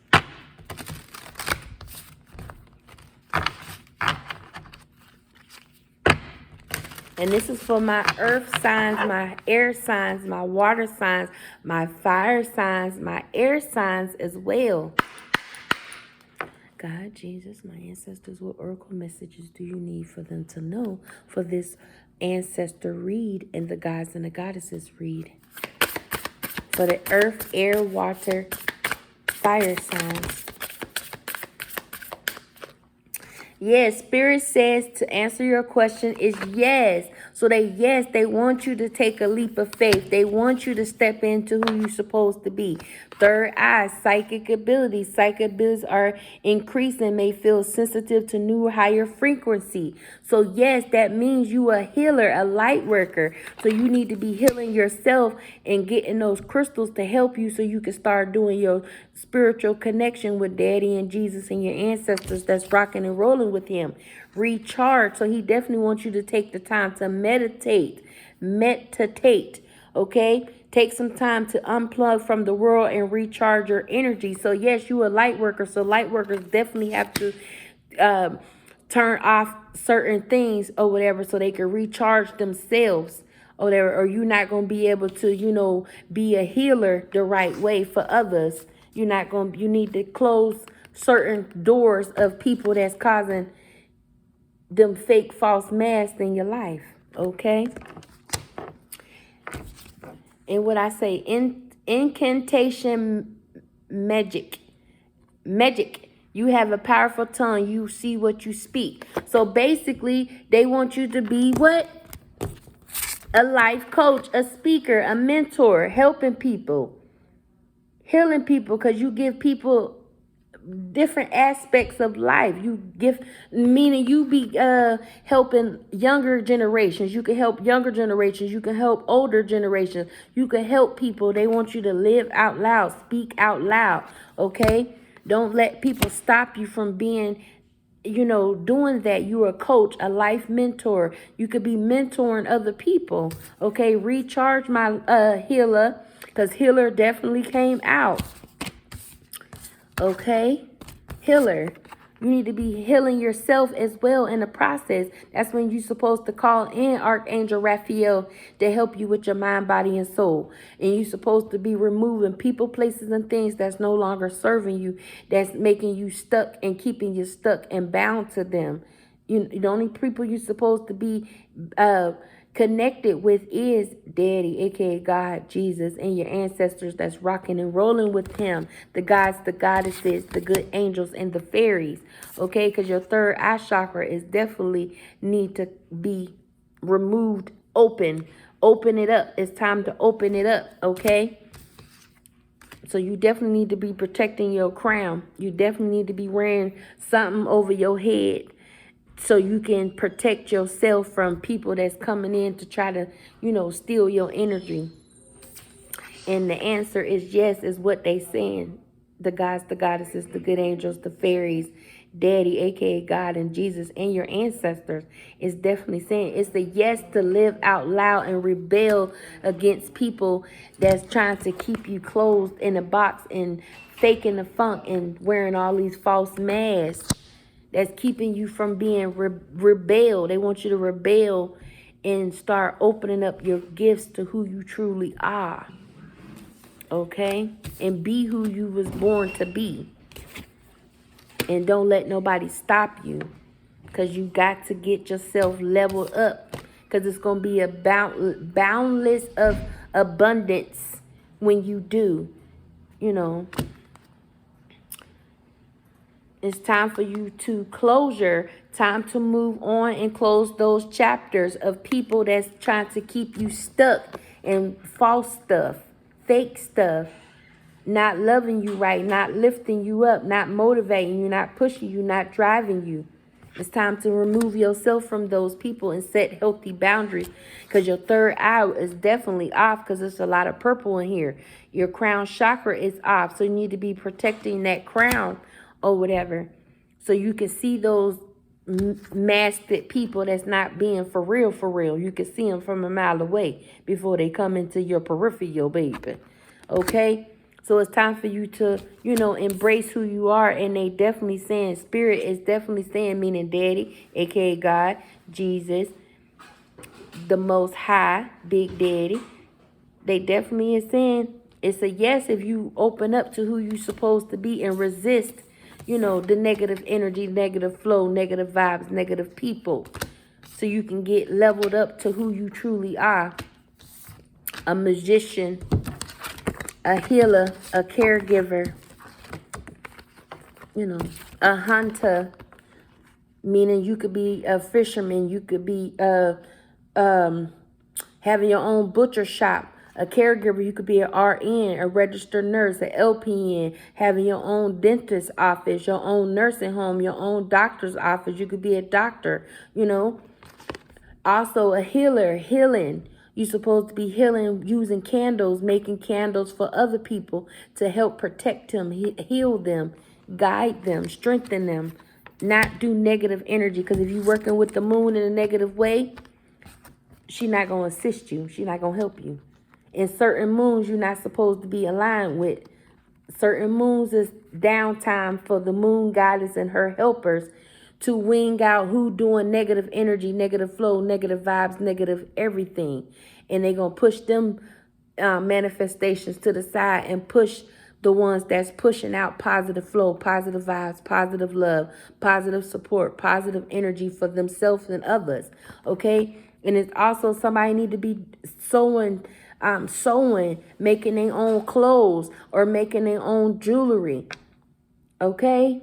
S1: And this is for my earth signs, my air signs, my water signs, my fire signs, my air signs as well. God, Jesus, my ancestors, what oracle messages do you need for them to know for this ancestor read and the gods and the goddesses read? For the earth, air, water, fire signs. Yes, Spirit says to answer your question is yes. So they want you to take a leap of faith. They want you to step into who you're supposed to be. Third eye, psychic abilities. Psychic abilities are increasing, may feel sensitive to new higher frequency. So yes, that means you a healer, a light worker. So you need to be healing yourself and getting those crystals to help you so you can start doing your spiritual connection with Daddy and Jesus and your ancestors that's rocking and rolling with him. Recharge. So he definitely wants you to take the time to meditate. Okay? Take some time to unplug from the world and recharge your energy. So yes, you a light worker. So light workers definitely have to turn off certain things or whatever so they can recharge themselves or whatever. Or you're not going to be able to, be a healer the right way for others. You need to close certain doors of people that's causing them fake false masks in your life. Okay? And what I say, incantation magic. You have a powerful tongue. You see what you speak. So basically, they want you to be what? a life coach, a speaker, a mentor, helping people, healing people, because you give people different aspects of life. You give, meaning you be helping younger generations. You can help younger generations. You can help older generations. You can help people. They want you to live out loud, speak out loud. Okay, don't let people stop you from being, doing that. You're a coach, a life mentor. You could be mentoring other people. Okay, recharge my healer, because healer definitely came out. Okay, healer. You need to be healing yourself as well in the process. That's when you're supposed to call in Archangel Raphael to help you with your mind, body, and soul. And you're supposed to be removing people, places, and things that's no longer serving you, that's making you stuck and keeping you stuck and bound to them. The only people you're supposed to be connected with is Daddy, aka God, Jesus, and your ancestors that's rocking and rolling with him, the gods, the goddesses, the good angels, and the fairies. Okay, because your third eye chakra is definitely need to be removed. Open it up. It's time to open it up. Okay, so you definitely need to be protecting your crown. You definitely need to be wearing something over your head, so you can protect yourself from people that's coming in to try to, steal your energy. And the answer is yes, is what they saying. The gods, the goddesses, the good angels, the fairies, Daddy, aka God, and Jesus, and your ancestors is definitely saying it's the yes to live out loud and rebel against people that's trying to keep you closed in a box and faking the funk and wearing all these false masks. That's keeping you from being rebel. They want you to rebel and start opening up your gifts to who you truly are. Okay? And be who you was born to be. And don't let nobody stop you, because you got to get yourself leveled up, because it's going to be a boundless of abundance when you do. It's time for you to closure, time to move on and close those chapters of people that's trying to keep you stuck in false stuff, fake stuff, not loving you right, not lifting you up, not motivating you, not pushing you, not driving you. It's time to remove yourself from those people and set healthy boundaries, because your third eye is definitely off, because there's a lot of purple in here. Your crown chakra is off, so you need to be protecting that crown or whatever, so you can see those masked people that's not being for real. You can see them from a mile away before they come into your peripheral, baby. Okay, so it's time for you to, embrace who you are. And they definitely saying, spirit is definitely saying, meaning Daddy, aka God, Jesus, the Most High, Big Daddy. They definitely is saying it's a yes if you open up to who you supposed to be and resist, the negative energy, negative flow, negative vibes, negative people, so you can get leveled up to who you truly are. A magician, a healer, a caregiver, a hunter, meaning you could be a fisherman, you could be having your own butcher shop. A caregiver, you could be an RN, a registered nurse, an LPN, having your own dentist office, your own nursing home, your own doctor's office. You could be a doctor, Also a healer, healing. You're supposed to be healing using candles, making candles for other people to help protect them, heal them, guide them, strengthen them, not do negative energy. Because if you're working with the moon in a negative way, she's not going to assist you. She's not going to help you. In certain moons, you're not supposed to be aligned with. Certain moons is downtime for the moon goddess and her helpers to wing out who doing negative energy, negative flow, negative vibes, negative everything. And they're going to push them manifestations to the side and push the ones that's pushing out positive flow, positive vibes, positive love, positive support, positive energy for themselves and others. Okay? And it's also somebody need to be sewing, making their own clothes or making their own jewelry. Okay?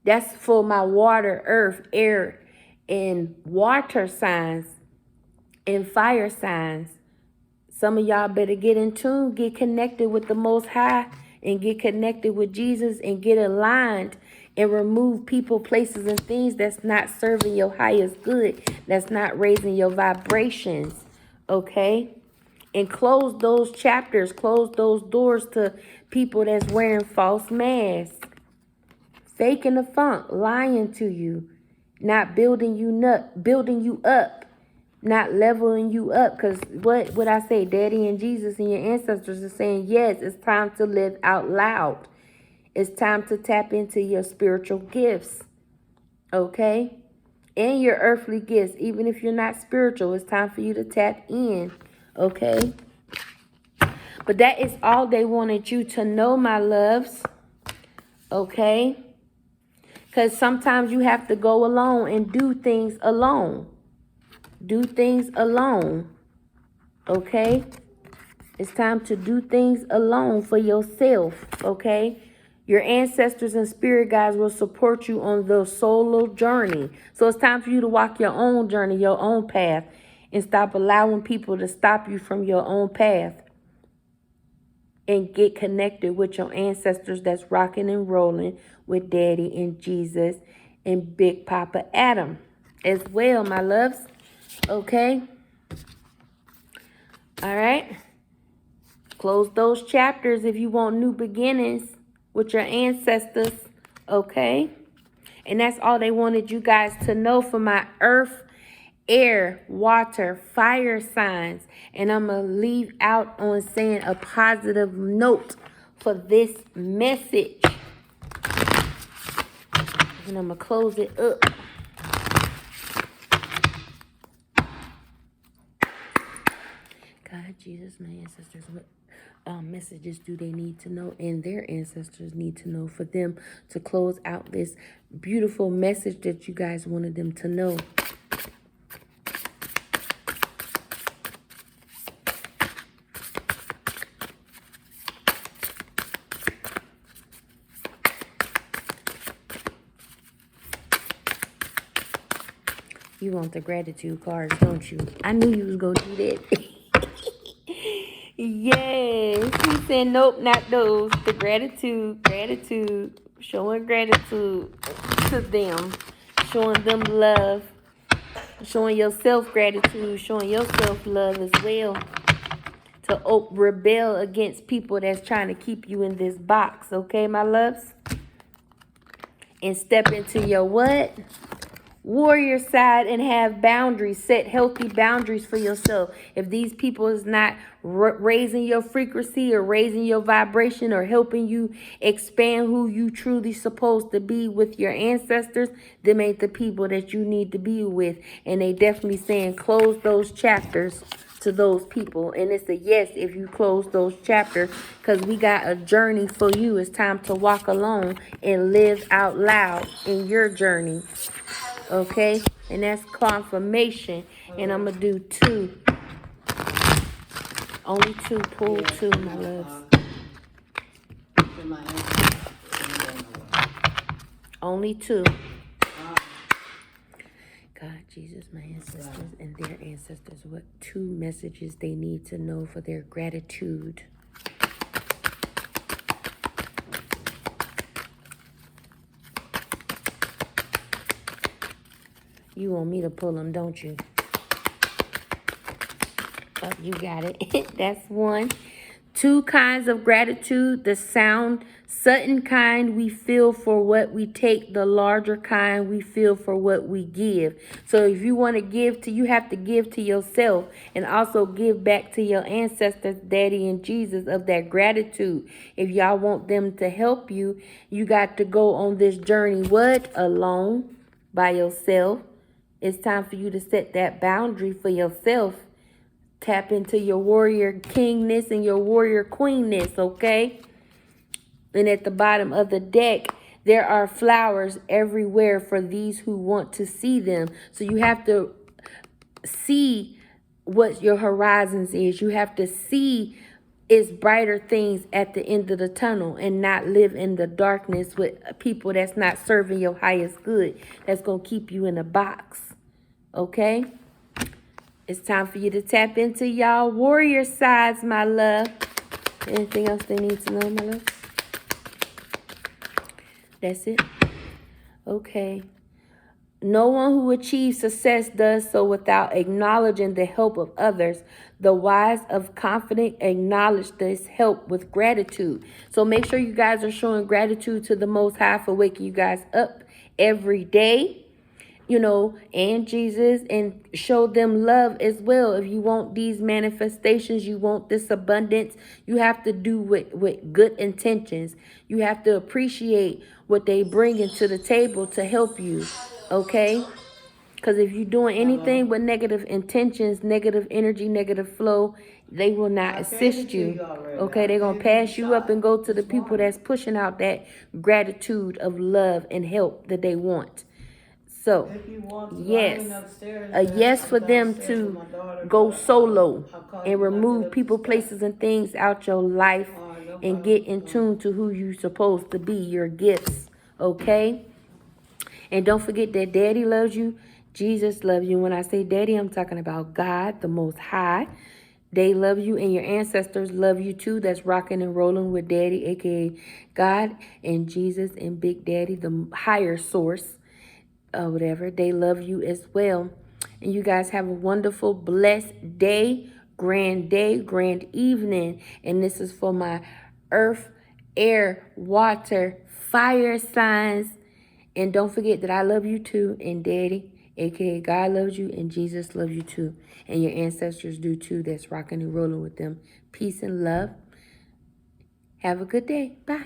S1: That's for my water, earth, air, and water signs. and fire signs. Some of y'all better get in tune, get connected with the Most High, and get connected with Jesus, and get aligned, and remove people, places, and things that's not serving your highest good, that's not raising your vibrations, okay? And close those chapters, close those doors to people that's wearing false masks, faking the funk, lying to you, not building you up, not leveling you up. Because what I say, Daddy and Jesus and your ancestors are saying, yes, it's time to live out loud. It's time to tap into your spiritual gifts, okay? And your earthly gifts. Even if you're not spiritual, it's time for you to tap in, okay? But that is all they wanted you to know, my loves, okay? Because sometimes you have to go alone and do things alone. Do things alone, okay? It's time to do things alone for yourself, okay? Your ancestors and spirit guides will support you on the solo journey. So it's time for you to walk your own journey, your own path, and stop allowing people to stop you from your own path. And get connected with your ancestors that's rocking and rolling with Daddy and Jesus and Big Papa Adam as well, my loves. Okay? All right? Close those chapters if you want new beginnings with your ancestors. Okay? And that's all they wanted you guys to know for my earth, air, water, fire signs. And I'm going to leave out on saying a positive note for this message. And I'm going to close it up. God, Jesus, my ancestors, what messages do they need to know, and their ancestors need to know for them to close out this beautiful message that you guys wanted them to know? You want the gratitude cards, don't you? I knew you was going to do that. Yes. He said, nope, not those. The gratitude. Showing gratitude to them. Showing them love. Showing yourself gratitude. Showing yourself love as well. To rebel against people that's trying to keep you in this box. Okay, my loves? And step into your what? Warrior side, and have boundaries. Set healthy boundaries for yourself. If these people is not raising your frequency or raising your vibration or helping you expand who you truly supposed to be with your ancestors, them ain't the people that you need to be with. And they definitely saying close those chapters to those people. And it's a yes if you close those chapters, because we got a journey for you. It's time to walk alone and live out loud in your journey. Okay, and that's confirmation. And I'm gonna do 2. Only 2. Pull 2, my loves. Only 2. God, Jesus, my ancestors and their ancestors, what 2 messages they need to know for their gratitude. You want me to pull them, don't you? Oh, you got it. That's 1. 2 kinds of gratitude. The sudden kind we feel for what we take. The larger kind we feel for what we give. So if you want to give you have to give to yourself, and also give back to your ancestors, Daddy and Jesus, of that gratitude. If y'all want them to help you, you got to go on this journey. What? Alone, by yourself. It's time for you to set that boundary for yourself. Tap into your warrior kingness and your warrior queenness, okay? And at the bottom of the deck, there are flowers everywhere for these who want to see them. So you have to see what your horizons is. You have to see it's brighter things at the end of the tunnel, and not live in the darkness with people that's not serving your highest good. That's going to keep you in a box, okay? It's time for you to tap into y'all warrior sides, my love. Anything else they need to know, my love? That's it? Okay. No one who achieves success does so without acknowledging the help of others. The wise of confidence acknowledge this help with gratitude. So make sure you guys are showing gratitude to the Most High for waking you guys up every day, and Jesus, and show them love as well. If you want these manifestations, you want this abundance, you have to do with good intentions. You have to appreciate what they bring into the table to help you, okay? Because if you're doing anything with negative intentions, negative energy, negative flow, they will not assist you. Okay, they're going to pass you up and go to the people that's pushing out that gratitude of love and help that they want. So, yes, a yes for them to go solo and remove people, places, and things out your life and get in tune to who you're supposed to be, your gifts, okay? And don't forget that Daddy loves you. Jesus loves you. When I say Daddy, I'm talking about God, the Most High. They love you, and your ancestors love you too. That's rocking and rolling with Daddy, aka God and Jesus and Big Daddy, the higher source, whatever. They love you as well. And you guys have a wonderful, blessed day, grand evening. And this is for my earth, air, water, fire signs. And don't forget that I love you too, and Daddy, aka God, loves you, and Jesus loves you too. And your ancestors do too. That's rocking and rolling with them. Peace and love. Have a good day. Bye.